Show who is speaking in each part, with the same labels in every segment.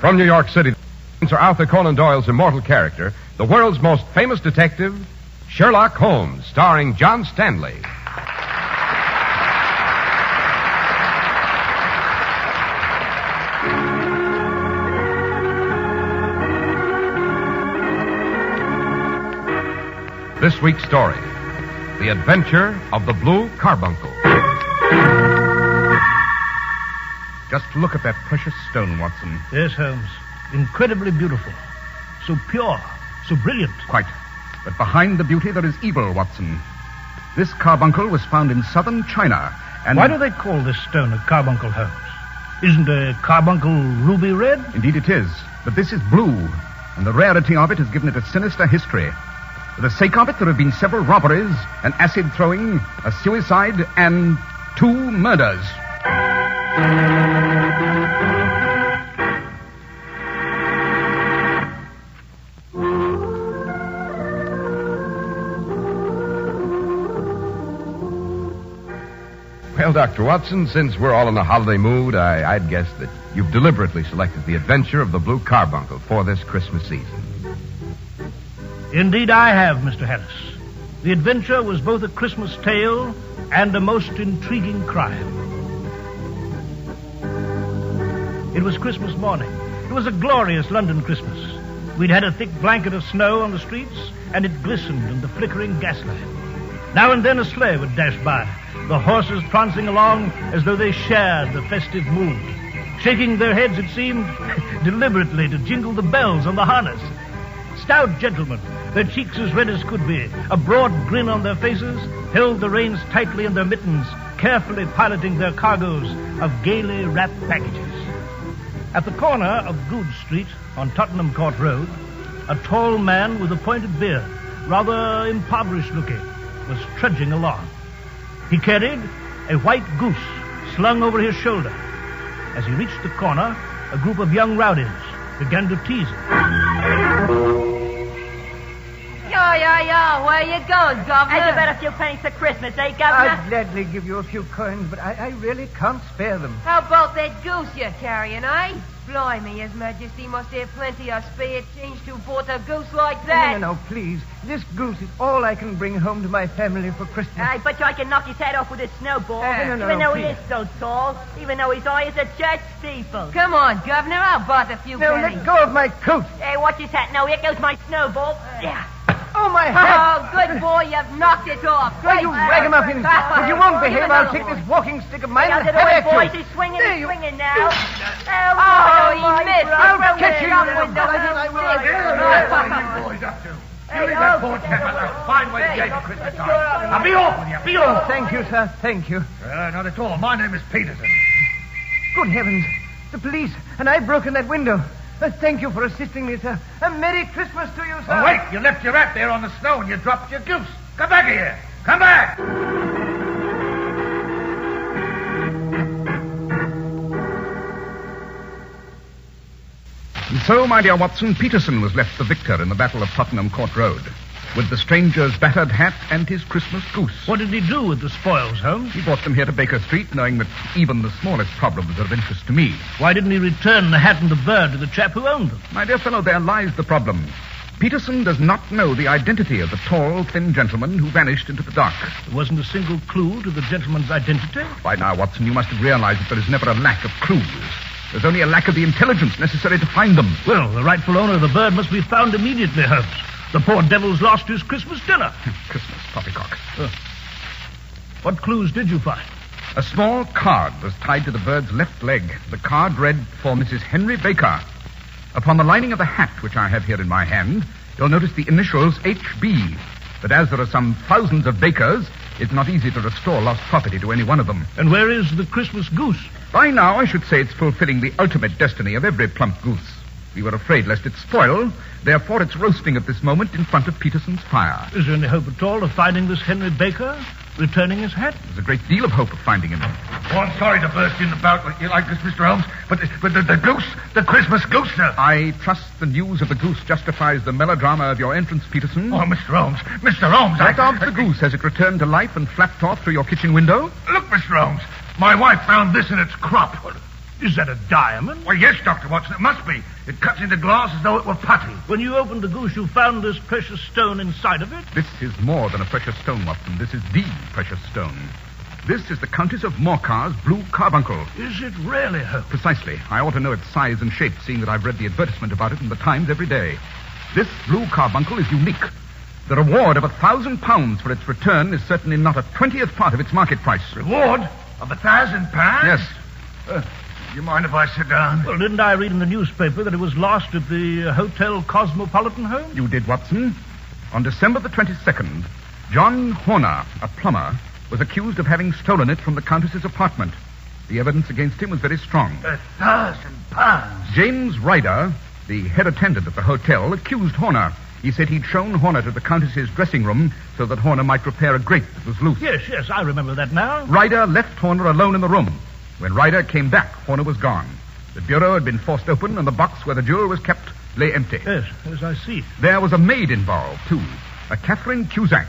Speaker 1: From New York City, Sir Arthur Conan Doyle's immortal character, the world's most famous detective, Sherlock Holmes, starring John Stanley. This week's story, The Adventure of the Blue Carbuncle.
Speaker 2: Just look at that precious stone, Watson.
Speaker 3: Yes, Holmes. Incredibly beautiful. So pure. So brilliant.
Speaker 2: Quite. But behind the beauty there is evil, Watson. This carbuncle was found in southern China, and...
Speaker 3: Why do they call this stone a carbuncle, Holmes? Isn't a carbuncle ruby red?
Speaker 2: Indeed it is. But this is blue, and the rarity of it has given it a sinister history. For the sake of it, there have been several robberies, an acid throwing, a suicide, and 2 murders.
Speaker 1: Well, Dr. Watson, since we're all in a holiday mood, I'd guess that you've deliberately selected the adventure of the Blue Carbuncle for this Christmas season.
Speaker 3: Indeed I have, Mr. Harris. The adventure was both a Christmas tale and a most intriguing crime. It was Christmas morning. It was a glorious London Christmas. We'd had a thick blanket of snow on the streets, and it glistened in the flickering gaslight. Now and then a sleigh would dash by, the horses prancing along as though they shared the festive mood, shaking their heads, it seemed, deliberately to jingle the bells on the harness. Stout gentlemen, their cheeks as red as could be, a broad grin on their faces, held the reins tightly in their mittens, carefully piloting their cargoes of gaily wrapped packages. At the corner of Goode Street on Tottenham Court Road, a tall man with a pointed beard, rather impoverished looking, was trudging along. He carried a white goose slung over his shoulder. As he reached the corner, a group of young rowdies began to tease him.
Speaker 4: Yo, where you going, Governor?
Speaker 5: How'd you bet a few pennies for Christmas, eh, Governor?
Speaker 6: I'd gladly give you a few coins, but I really can't spare them.
Speaker 4: How about that goose you're carrying, eh? Blimey, His Majesty must have plenty of spare change to bought a goose like that.
Speaker 6: No, please. This goose is all I can bring home to my family for Christmas.
Speaker 5: I bet you I can knock his head off with a snowball.
Speaker 6: No,
Speaker 5: even though
Speaker 6: please.
Speaker 5: he is so tall, even though his eye is a church steeple.
Speaker 4: Come on, Governor, I'll bought a few
Speaker 6: No,
Speaker 4: pennies.
Speaker 6: let go of my coat.
Speaker 5: Hey, watch his hat now. Here goes my snowball. Yeah.
Speaker 6: Oh, my hat.
Speaker 4: Oh, good boy, you've knocked it off.
Speaker 6: Why, you ragamuffin. If you won't behave, I'll take this walking stick of mine and
Speaker 5: Get
Speaker 6: have
Speaker 5: away,
Speaker 6: at
Speaker 5: boys.
Speaker 6: you.
Speaker 5: He's swinging
Speaker 6: There
Speaker 5: and
Speaker 6: you-
Speaker 5: swinging now.
Speaker 4: Oh, he missed.
Speaker 6: I'll catch you,
Speaker 4: Up
Speaker 6: you
Speaker 4: with
Speaker 6: little-
Speaker 4: the-
Speaker 6: I will.
Speaker 7: Boys up to? You leave that poor chap at a fine way to get at Christmas time. Now be off with you, be off.
Speaker 6: Thank you, sir. Thank you.
Speaker 7: Not at all. My name is Peterson.
Speaker 6: Good heavens. The police. And I've broken that window. Thank you for assisting me, sir. A Merry Christmas to you, sir.
Speaker 7: Oh, wait, you left your hat there on the snow and you dropped your goose. Come back here. Come back.
Speaker 2: And so, my dear Watson, Peterson was left the victor in the Battle of Tottenham Court Road, with the stranger's battered hat and his Christmas goose.
Speaker 3: What did he do with the spoils, Holmes?
Speaker 2: He brought them here to Baker Street, knowing that even the smallest problems are of interest to me.
Speaker 3: Why didn't he return the hat and the bird to the chap who owned them?
Speaker 2: My dear fellow, there lies the problem. Peterson does not know the identity of the tall, thin gentleman who vanished into the dark.
Speaker 3: There wasn't a single clue to the gentleman's identity.
Speaker 2: By now, Watson, you must have realized that there is never a lack of clues. There's only a lack of the intelligence necessary to find them.
Speaker 3: Well, the rightful owner of the bird must be found immediately, Holmes. The poor devil's lost his Christmas dinner.
Speaker 2: Christmas poppycock.
Speaker 3: What clues did you find?
Speaker 2: A small card was tied to the bird's left leg. The card read, "For Mrs. Henry Baker." Upon the lining of the hat, which I have here in my hand, you'll notice the initials HB. But as there are some thousands of Bakers, it's not easy to restore lost property to any one of them.
Speaker 3: And where is the Christmas goose?
Speaker 2: By now, I should say it's fulfilling the ultimate destiny of every plump goose. We were afraid lest it spoil, therefore it's roasting at this moment in front of Peterson's fire.
Speaker 3: Is there any hope at all of finding this Henry Baker? Returning his hat?
Speaker 2: There's a great deal of hope of finding him.
Speaker 7: Oh, I'm sorry to burst in about you like this, Mr. Holmes, but the goose, the Christmas goose, sir.
Speaker 2: I trust the news of the goose justifies the melodrama of your entrance, Peterson.
Speaker 7: Oh, Mr. Holmes,
Speaker 2: What of the goose? Has it returned to life and flapped off through your kitchen window?
Speaker 7: Look, Mr. Holmes, my wife found this in its crop.
Speaker 3: Is that a diamond?
Speaker 7: Well, yes, Dr. Watson, it must be. It cuts into glass as though it were putty.
Speaker 3: When you opened the goose, you found this precious stone inside of it?
Speaker 2: This is more than a precious stone, Watson. This is the precious stone. This is the Countess of Morcar's blue carbuncle.
Speaker 3: Is it really, Holmes?
Speaker 2: Precisely. I ought to know its size and shape, seeing that I've read the advertisement about it in the Times every day. This blue carbuncle is unique. The reward of £1,000 for its return is certainly not a 20th part of its market price.
Speaker 7: Reward of £1,000?
Speaker 2: Yes.
Speaker 7: You mind if I sit down?
Speaker 3: Well, didn't I read in the newspaper that it was lost at the Hotel Cosmopolitan, Holmes?
Speaker 2: You did, Watson. On December the 22nd, John Horner, a plumber, was accused of having stolen it from the Countess's apartment. The evidence against him was very strong.
Speaker 7: £1,000?
Speaker 2: James Ryder, the head attendant at the hotel, accused Horner. He said he'd shown Horner to the Countess's dressing room so that Horner might repair a grate that was loose.
Speaker 3: Yes, I remember that now.
Speaker 2: Ryder left Horner alone in the room. When Ryder came back, Horner was gone. The bureau had been forced open, and the box where the jewel was kept lay empty.
Speaker 3: Yes, I see.
Speaker 2: There was a maid involved, too, a Catherine Cusack.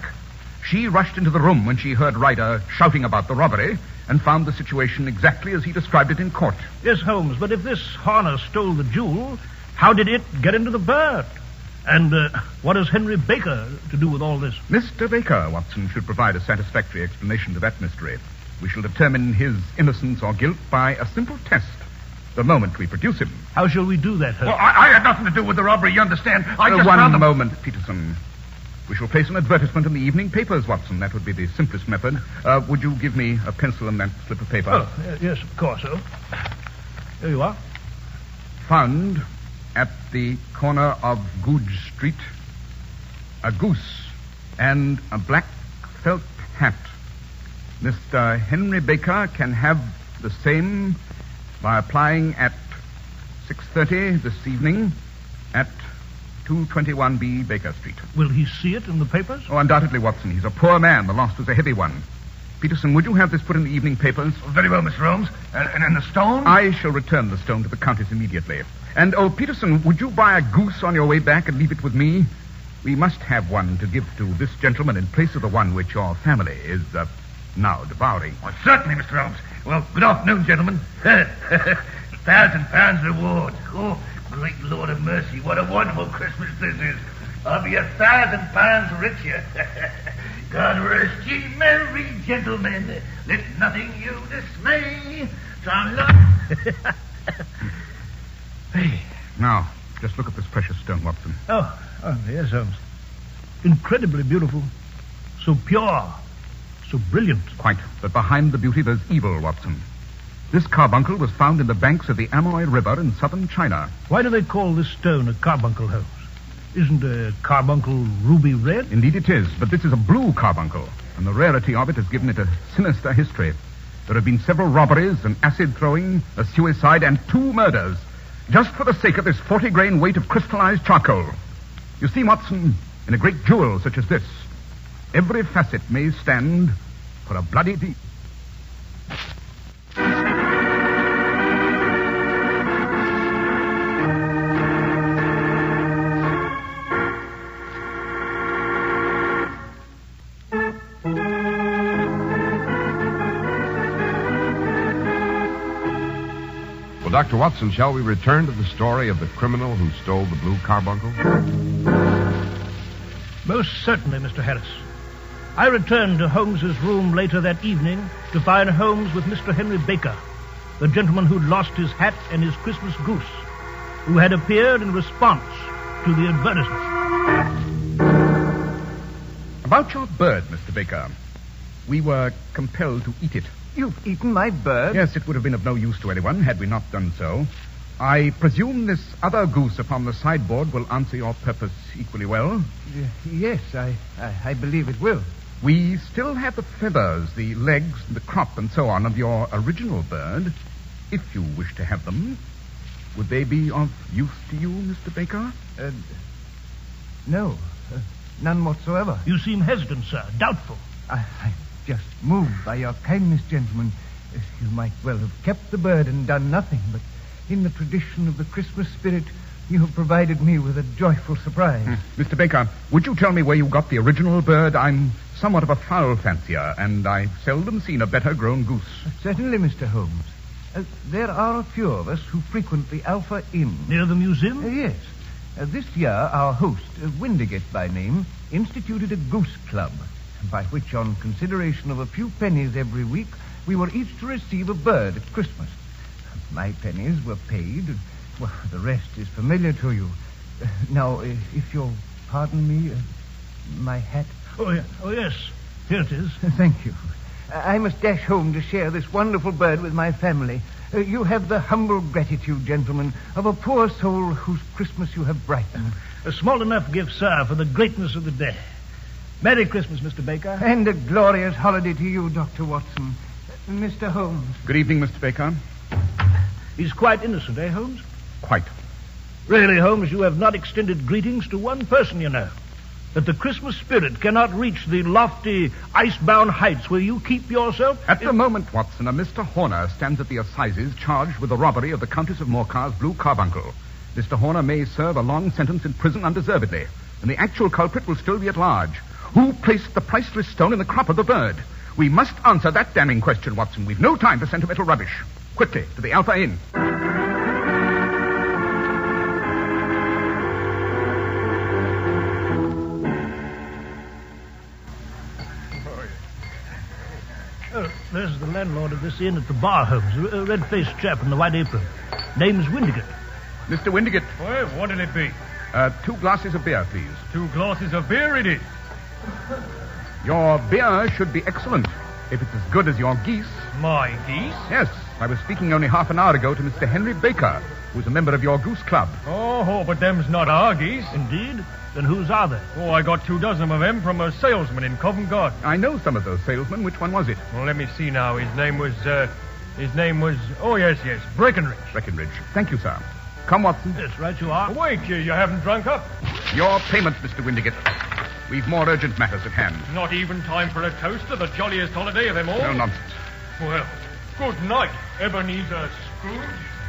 Speaker 2: She rushed into the room when she heard Ryder shouting about the robbery and found the situation exactly as he described it in court.
Speaker 3: Yes, Holmes, but if this Horner stole the jewel, how did it get into the bird? And what has Henry Baker to do with all this?
Speaker 2: Mr. Baker, Watson, should provide a satisfactory explanation to that mystery. We shall determine his innocence or guilt by a simple test the moment we produce him.
Speaker 3: How shall we do that, Holmes?
Speaker 7: Well, I had nothing to do with the robbery, you understand. I just
Speaker 2: One
Speaker 7: found them...
Speaker 2: moment, Peterson. We shall place an advertisement in the evening papers, Watson. That would be the simplest method. Would you give me a pencil and that slip of paper?
Speaker 3: Oh, yes, of course, Holmes. Here you are.
Speaker 2: Found at the corner of Goodge Street a goose and a black felt hat. Mr. Henry Baker can have the same by applying at 6:30 this evening at 221B Baker Street.
Speaker 3: Will he see it in the papers?
Speaker 2: Oh, undoubtedly, Watson. He's a poor man. The loss was a heavy one. Peterson, would you have this put in the evening papers?
Speaker 7: Very well, Mr. Holmes. And in the stone?
Speaker 2: I shall return the stone to the Countess immediately. And, Peterson, would you buy a goose on your way back and leave it with me? We must have one to give to this gentleman in place of the one which your family is, now devouring.
Speaker 7: Well, certainly, Mr. Holmes. Well, good afternoon, gentlemen. £1,000 reward. Oh, great Lord of mercy, what a wonderful Christmas this is. I'll be £1,000 richer. God rest ye merry gentlemen. Let nothing you dismay.
Speaker 2: Hey. Now, just look at this precious stone, Watson.
Speaker 3: Oh, yes, Holmes. Incredibly beautiful. So pure. So brilliant.
Speaker 2: Quite. But behind the beauty, there's evil, Watson. This carbuncle was found in the banks of the Amoy River in southern China.
Speaker 3: Why do they call this stone a carbuncle, Holmes? Isn't a carbuncle ruby red?
Speaker 2: Indeed it is, but this is a blue carbuncle, and the rarity of it has given it a sinister history. There have been several robberies, an acid throwing, a suicide, and 2 murders, just for the sake of this 40-grain weight of crystallized charcoal. You see, Watson, in a great jewel such as this, every facet may stand for a bloody deed.
Speaker 1: Well, Dr. Watson, shall we return to the story of the criminal who stole the blue carbuncle?
Speaker 3: Most certainly, Mr. Harris. I returned to Holmes's room later that evening to find Holmes with Mr. Henry Baker, the gentleman who'd lost his hat and his Christmas goose, who had appeared in response to the advertisement.
Speaker 2: About your bird, Mr. Baker. We were compelled to eat it.
Speaker 6: You've eaten my bird?
Speaker 2: Yes, it would have been of no use to anyone had we not done so. I presume this other goose upon the sideboard will answer your purpose equally well.
Speaker 6: Yes, I believe it will.
Speaker 2: We still have the feathers, the legs, the crop, and so on of your original bird. If you wish to have them, would they be of use to you, Mr. Baker?
Speaker 6: No, none whatsoever.
Speaker 3: You seem hesitant, sir, doubtful.
Speaker 6: I'm just moved by your kindness, gentlemen. You might well have kept the bird and done nothing, but in the tradition of the Christmas spirit, you have provided me with a joyful surprise.
Speaker 2: Mr. Baker, would you tell me where you got the original bird? I'm somewhat of a fowl fancier, and I've seldom seen a better grown goose.
Speaker 6: Certainly, Mr. Holmes. There are a few of us who frequent the Alpha Inn.
Speaker 3: Near the museum?
Speaker 6: Yes. This year, our host, Wendell by name, instituted a goose club, by which, on consideration of a few pennies every week, we were each to receive a bird at Christmas. My pennies were paid, and, well, the rest is familiar to you. Now, if you'll pardon me, my hat.
Speaker 3: Oh, yes. Here it is.
Speaker 6: Thank you. I must dash home to share this wonderful bird with my family. You have the humble gratitude, gentlemen, of a poor soul whose Christmas you have brightened.
Speaker 3: A small enough gift, sir, for the greatness of the day. Merry Christmas, Mr. Baker.
Speaker 6: And a glorious holiday to you, Dr. Watson. Mr. Holmes.
Speaker 2: Good evening, Mr. Baker.
Speaker 3: He's quite innocent, eh, Holmes?
Speaker 2: Quite.
Speaker 3: Really, Holmes, you have not extended greetings to one person, you know. That the Christmas spirit cannot reach the lofty, ice-bound heights where you keep yourself.
Speaker 2: At the moment, Watson, a Mr. Horner stands at the assizes charged with the robbery of the Countess of Morcar's blue carbuncle. Mr. Horner may serve a long sentence in prison undeservedly, and the actual culprit will still be at large. Who placed the priceless stone in the crop of the bird? We must answer that damning question, Watson. We've no time for sentimental rubbish. Quickly, to the Alpha Inn.
Speaker 3: There's the landlord of this inn at the bar, Holmes. A red-faced chap in the white apron. Name's Wendell.
Speaker 2: Mr. Wendell.
Speaker 8: Well, what'll it be?
Speaker 2: 2 glasses of beer, please.
Speaker 8: 2 glasses of beer it is.
Speaker 2: Your beer should be excellent, if it's as good as your geese.
Speaker 8: My geese?
Speaker 2: Yes, I was speaking only half an hour ago to Mr. Henry Baker, who's a member of your goose club.
Speaker 8: Oh, but them's not our geese.
Speaker 3: Indeed? Then whose are they?
Speaker 8: Oh, I got 2 dozen of them from a salesman in Covent Garden.
Speaker 2: I know some of those salesmen. Which one was it?
Speaker 8: Well, let me see now. His name was, oh, yes, Breckenridge.
Speaker 2: Breckenridge. Thank you, sir. Come, Watson.
Speaker 3: Yes, right you are.
Speaker 8: Oh, wait, you haven't drunk up.
Speaker 2: Your payment, Mr. Wendell. We've more urgent matters at hand.
Speaker 8: Not even time for a toast to the jolliest holiday of them all?
Speaker 2: No nonsense.
Speaker 8: Well, good night, Ebenezer Scrooge.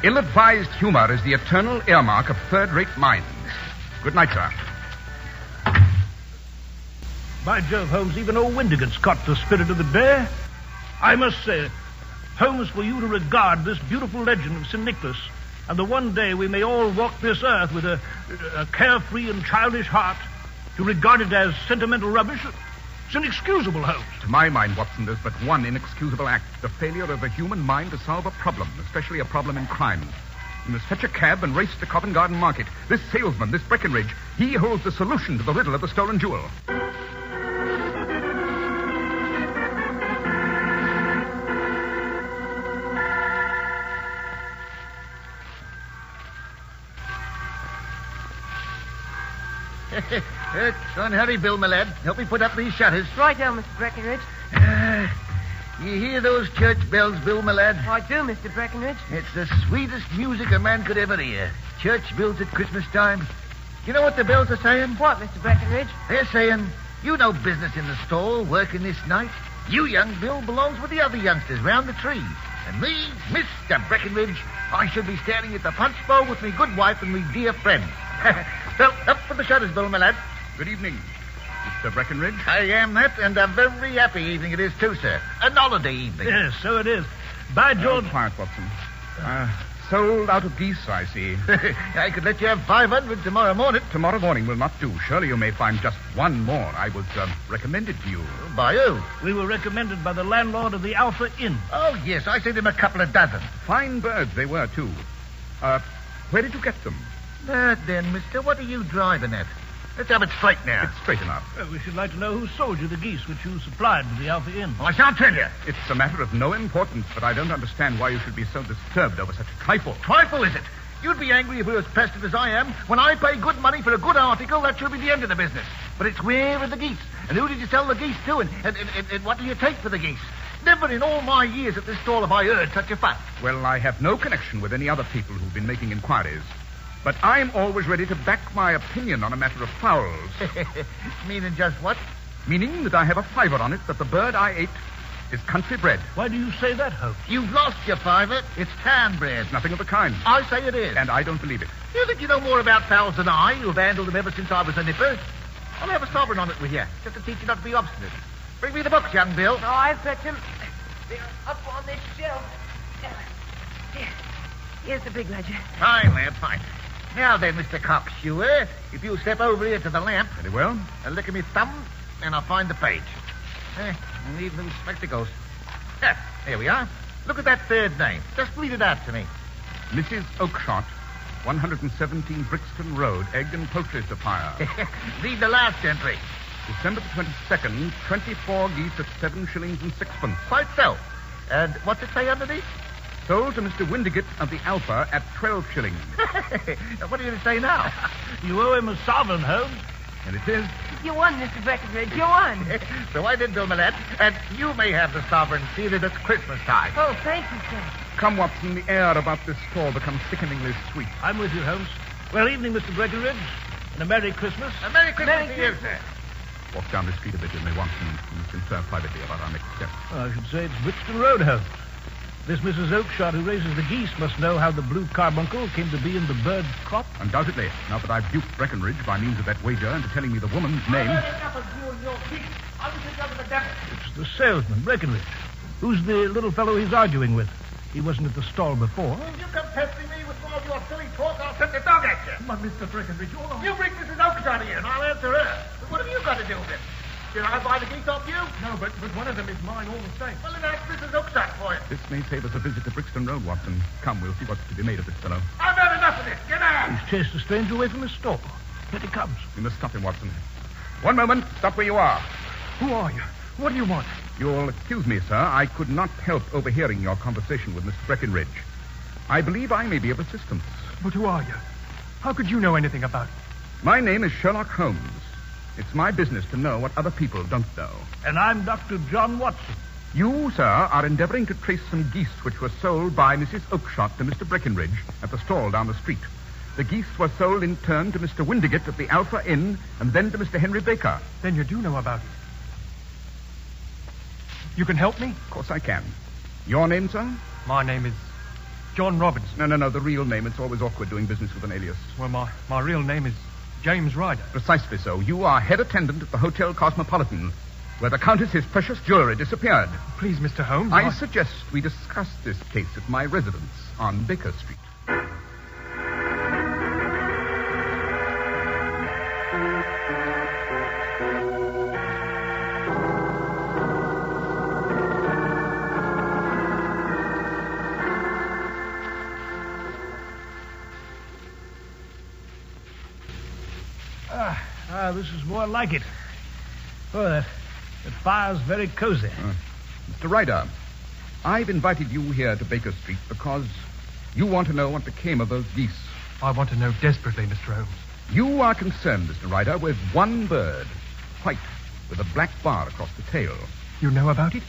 Speaker 2: Ill-advised humor is the eternal earmark of third-rate minds. Good night, sir.
Speaker 3: By Jove, Holmes, even old Windigott's caught the spirit of the day. I must say, Holmes, for you to regard this beautiful legend of St. Nicholas, and the one day we may all walk this earth with a carefree and childish heart, to regard it as sentimental rubbish, it's inexcusable, Holmes.
Speaker 2: To my mind, Watson, there's but one inexcusable act, the failure of the human mind to solve a problem, especially a problem in crime. You must fetch a cab and race to Covent Garden Market. This salesman, this Breckenridge, he holds the solution to the riddle of the stolen jewel.
Speaker 7: Go and hurry, Bill, my lad. Help me put up these shutters.
Speaker 4: Right down, Mr. Breckenridge.
Speaker 7: You hear those church bells, Bill, my lad?
Speaker 4: I do, Mr. Breckenridge.
Speaker 7: It's the sweetest music a man could ever hear. Church bells at Christmas time. You know what the bells are saying?
Speaker 4: What, Mr. Breckenridge?
Speaker 7: They're saying, you no business in the stall working this night. You, young Bill, belongs with the other youngsters round the tree. And me, Mr. Breckenridge, I should be standing at the punch bowl with me good wife and me dear friend. So, up for the shutters, Bill, my lad.
Speaker 2: Good evening, Mr. Breckenridge.
Speaker 7: I am that, and a very happy evening it is, too, sir. An holiday evening.
Speaker 3: Yes, so it is. By George...
Speaker 2: Quiet, Watson. Sold out of geese, I see.
Speaker 7: I could let you have 500 tomorrow morning.
Speaker 2: Tomorrow morning will not do. Surely you may find just one more. I was recommended to you.
Speaker 7: By who?
Speaker 3: We were recommended by the landlord of the Alpha Inn.
Speaker 7: Oh, yes, I sent him a couple of dozen.
Speaker 2: Fine birds they were, too. Where did you get them?
Speaker 7: That then, mister, what are you driving at? Let's have it straight now.
Speaker 2: It's straight enough.
Speaker 3: Well, we should like to know who sold you the geese which you supplied to the Alpha Inn.
Speaker 7: I shan't tell you.
Speaker 2: It's a matter of no importance, but I don't understand why you should be so disturbed over such a trifle.
Speaker 7: Trifle, is it? You'd be angry if we were as pestered as I am. When I pay good money for a good article, that should be the end of the business. But it's where are the geese? And who did you sell the geese to? And what do you take for the geese? Never in all my years at this stall have I heard such a fuss.
Speaker 2: Well, I have no connection with any other people who've been making inquiries. But I'm always ready to back my opinion on a matter of fowls.
Speaker 7: Meaning just what?
Speaker 2: Meaning that I have a fiver on it that the bird I ate is country bred.
Speaker 3: Why do you say that, Holmes?
Speaker 7: You've lost your fiver. It's town bred.
Speaker 2: Nothing of the kind.
Speaker 7: I say it is.
Speaker 2: And I don't believe it.
Speaker 7: You think you know more about fowls than I, who've handled them ever since I was a nipper? I'll have a sovereign on it with you, just to teach you not to be obstinate. Bring me the books, young Bill.
Speaker 4: Oh, I've fetched him. They're up on this shelf. Here's the big ledger.
Speaker 7: Fine, lad, fine. Now then, Mr. Cockskewer, if you step over here to the lamp
Speaker 2: Very well.
Speaker 7: and lick at me thumb, and I'll find the page. I need them spectacles. Here we are. Look at that third name. Just read it out to me.
Speaker 2: Mrs. Oakshott, 117 Brixton Road, egg and poultry supplier.
Speaker 7: Read the last entry.
Speaker 2: December the 22nd, 24 geese at 7 shillings and sixpence.
Speaker 7: Quite so. And what's it say underneath?
Speaker 2: Sold to Mr. Windigate of the Alpha at 12 shillings.
Speaker 7: What are you going to say now?
Speaker 3: You owe him a sovereign, Holmes.
Speaker 2: And it is.
Speaker 4: You won, Mr. Breckenridge. You won.
Speaker 7: So I did, Bill Millette, and you may have the sovereign seated at Christmas time.
Speaker 4: Oh, thank you, sir.
Speaker 2: Come, Watson, the air about this store becomes sickeningly sweet.
Speaker 3: I'm with you, Holmes. Well, evening, Mr. Breckenridge. And a Merry Christmas.
Speaker 7: A Merry Christmas to you, sir.
Speaker 2: Walk down the street a bit, you may, Watson. We must confer privately about our next step.
Speaker 3: I should say it's Brixton Road, Holmes. This Mrs. Oakshott who raises the geese must know how the blue carbuncle came to be in the bird's crop.
Speaker 2: Undoubtedly. Now that I've duped Breckenridge by means of that wager into telling me the woman's name.
Speaker 3: It's the salesman, Breckenridge. Who's the little fellow he's arguing with? He wasn't at the stall before.
Speaker 7: If you come pestering me with all your silly talk, I'll send the dog at you.
Speaker 6: Come on, Mr. Breckenridge.
Speaker 7: You bring Mrs. Oakshott here, and I'll answer her. But what have you got to do with it? Did I buy the geese off you?
Speaker 6: No, but one of them is mine all the same.
Speaker 7: Well, then ask Mrs. Oakshott for it.
Speaker 2: This may save us a visit to Brixton Road, Watson. Come, we'll see what's to be made of this fellow.
Speaker 7: I've had enough of this. Get out!
Speaker 3: He's chased the stranger away from his stall. Here he comes.
Speaker 2: We must stop him, Watson. One moment. Stop where you are.
Speaker 6: Who are you? What do you want?
Speaker 2: You'll excuse me, sir. I could not help overhearing your conversation with Mr. Breckenridge. I believe I may be of assistance.
Speaker 6: But who are you? How could you know anything about it?
Speaker 2: My name is Sherlock Holmes. It's my business to know what other people don't know.
Speaker 3: And I'm Dr. John Watson.
Speaker 2: You, sir, are endeavoring to trace some geese which were sold by Mrs. Oakshott to Mr. Breckenridge at the stall down the street. The geese were sold in turn to Mr. Windigate at the Alpha Inn and then to Mr. Henry Baker.
Speaker 6: Then you do know about it. You can help me?
Speaker 2: Of course I can. Your name, sir?
Speaker 6: My name is John Robinson.
Speaker 2: No, the real name. It's always awkward doing business with an alias.
Speaker 6: Well, my real name is James Ryder.
Speaker 2: Precisely so. You are head attendant at the Hotel Cosmopolitan, where the Countess's precious jewelry disappeared.
Speaker 6: Please, Mr. Holmes.
Speaker 2: I suggest we discuss this case at my residence on Baker Street.
Speaker 3: This is more like it. Oh, that fire's very cozy.
Speaker 2: Mr. Ryder, I've invited you here to Baker Street because you want to know what became of those geese.
Speaker 6: I want to know desperately, Mr. Holmes.
Speaker 2: You are concerned, Mr. Ryder, with one bird, white, with a black bar across the tail.
Speaker 6: You know about it?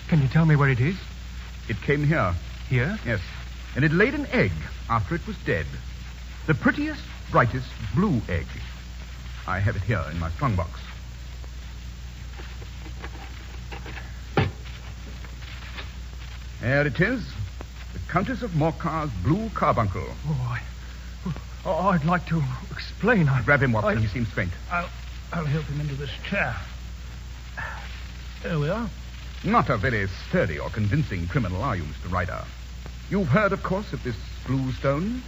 Speaker 6: Can you tell me where it is?
Speaker 2: It came here.
Speaker 6: Here?
Speaker 2: Yes. And it laid an egg after it was dead. The prettiest, brightest blue egg. I have it here in my strongbox. There it is. The Countess of Morcar's blue carbuncle.
Speaker 6: Oh, I'd like to explain.
Speaker 2: Grab him, Watson. He seems faint.
Speaker 3: I'll help him into this chair. There we are.
Speaker 2: Not a very sturdy or convincing criminal, are you, Mr. Ryder? You've heard, of course, of this blue stone?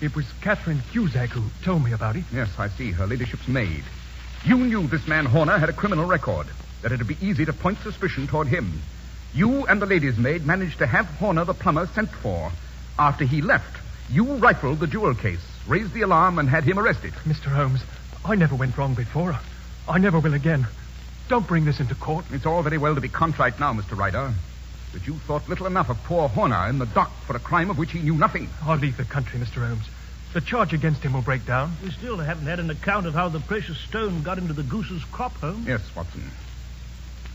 Speaker 6: It was Catherine Cusack who told me about it.
Speaker 2: Yes, I see. Her ladyship's maid. You knew this man Horner had a criminal record, that it'd be easy to point suspicion toward him. You and the lady's maid managed to have Horner the plumber sent for. After he left, you rifled the jewel case, raised the alarm, and had him arrested.
Speaker 6: Mr. Holmes, I never went wrong before. I never will again. Don't bring this into court.
Speaker 2: It's all very well to be contrite now, Mr. Ryder. But you thought little enough of poor Horner in the dock for a crime of which he knew nothing.
Speaker 6: I'll leave the country, Mr. Holmes. The charge against him will break down.
Speaker 3: We still haven't had an account of how the precious stone got into the goose's crop, Holmes.
Speaker 2: Yes, Watson.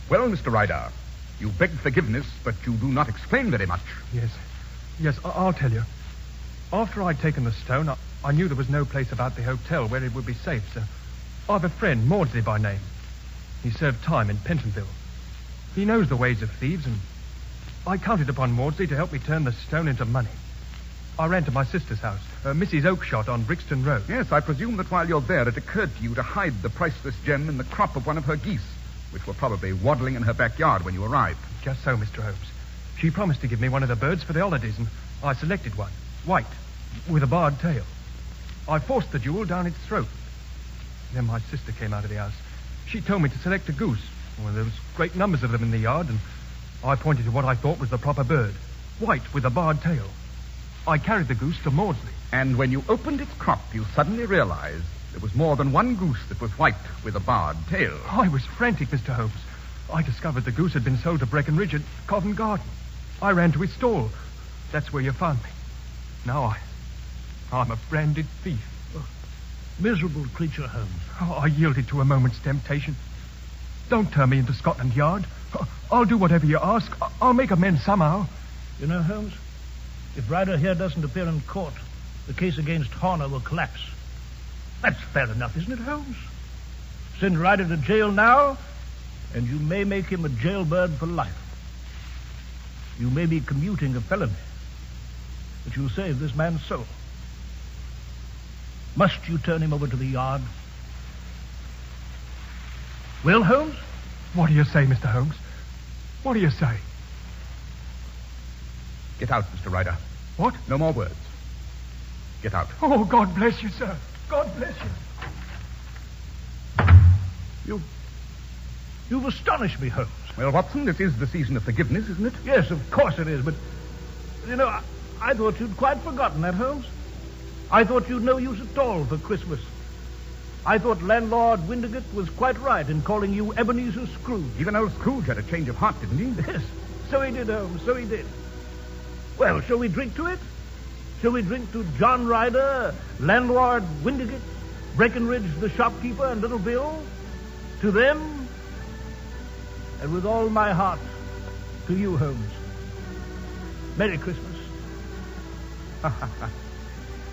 Speaker 2: Well, Mr. Ryder, you beg forgiveness, but you do not explain very much.
Speaker 6: Yes, I'll tell you. After I'd taken the stone, I knew there was no place about the hotel where it would be safe, so I've a friend, Maudsley by name. He served time in Pentonville. He knows the ways of thieves, and I counted upon Maudsley to help me turn the stone into money. I ran to my sister's house, Mrs. Oakshott on Brixton Road.
Speaker 2: Yes, I presume that while you're there, it occurred to you to hide the priceless gem in the crop of one of her geese, which were probably waddling in her backyard when you arrived.
Speaker 6: Just so, Mr. Holmes. She promised to give me one of the birds for the holidays, and I selected one.
Speaker 9: White, with a barred tail. I forced the jewel down its throat. Then my sister came out of the house. She told me to select a goose. Well, there was great numbers of them in the yard, and I pointed to what I thought was the proper bird. White, with a barred tail. I carried the goose to Maudsley.
Speaker 2: And when you opened its crop, you suddenly realized there was more than one goose that was white with a barred tail.
Speaker 9: I was frantic, Mr. Holmes. I discovered the goose had been sold to Breckenridge at Covent Garden. I ran to his stall. That's where you found me. Now I'm a branded thief.
Speaker 3: Oh, miserable creature, Holmes.
Speaker 9: Oh, I yielded to a moment's temptation. Don't turn me into Scotland Yard. I'll do whatever you ask. I'll make amends somehow.
Speaker 3: You know, Holmes, if Ryder here doesn't appear in court, the case against Horner will collapse. That's fair enough, isn't it, Holmes? Send Ryder to jail now, and you may make him a jailbird for life. You may be commuting a felony, but you'll save this man's soul. Must you turn him over to the yard? Well, Holmes?
Speaker 9: What do you say, Mr. Holmes? What do you say?
Speaker 2: Get out, Mr. Ryder.
Speaker 9: What?
Speaker 2: No more words. Get out.
Speaker 9: Oh, God bless you, sir. God bless you.
Speaker 3: You've astonished me, Holmes.
Speaker 2: Well, Watson, this is the season of forgiveness, isn't it?
Speaker 3: Yes, of course it is, but, you know, I thought you'd quite forgotten that, Holmes. I thought you'd no use at all for Christmas. I thought landlord Windigate was quite right in calling you Ebenezer Scrooge.
Speaker 2: Even old Scrooge had a change of heart, didn't he?
Speaker 3: Yes, so he did, Holmes, so he did. Well, shall we drink to it? Shall we drink to John Ryder, landlord Windigate, Breckenridge the shopkeeper, and little Bill? To them, and with all my heart, to you, Holmes. Merry Christmas.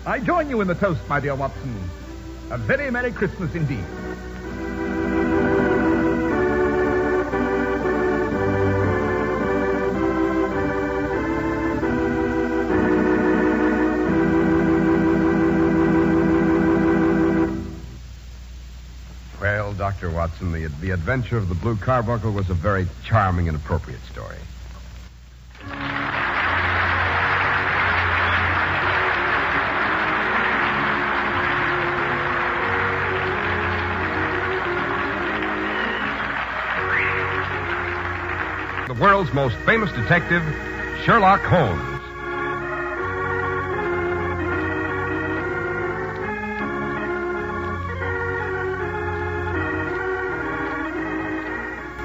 Speaker 2: I join you in the toast, my dear Watson. A very Merry Christmas indeed.
Speaker 1: Well, Dr. Watson, the adventure of the Blue Carbuncle was a very charming and appropriate story. The world's most famous detective, Sherlock Holmes.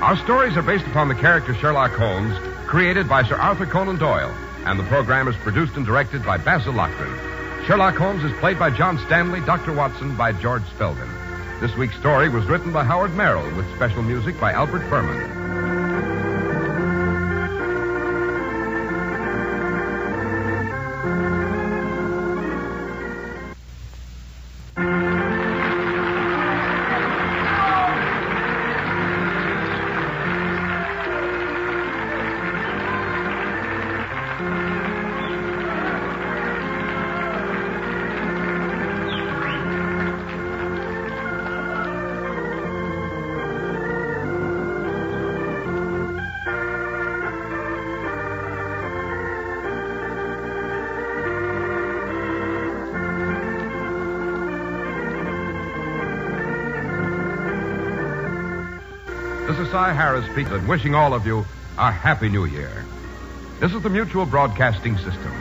Speaker 1: Our stories are based upon the character Sherlock Holmes, created by Sir Arthur Conan Doyle, and the program is produced and directed by Basil Loughlin. Sherlock Holmes is played by John Stanley, Dr. Watson by George Spelvin. This week's story was written by Howard Merrill with special music by Albert Furman. This is Cy Harris speaking, wishing all of you a Happy New Year. This is the Mutual Broadcasting System.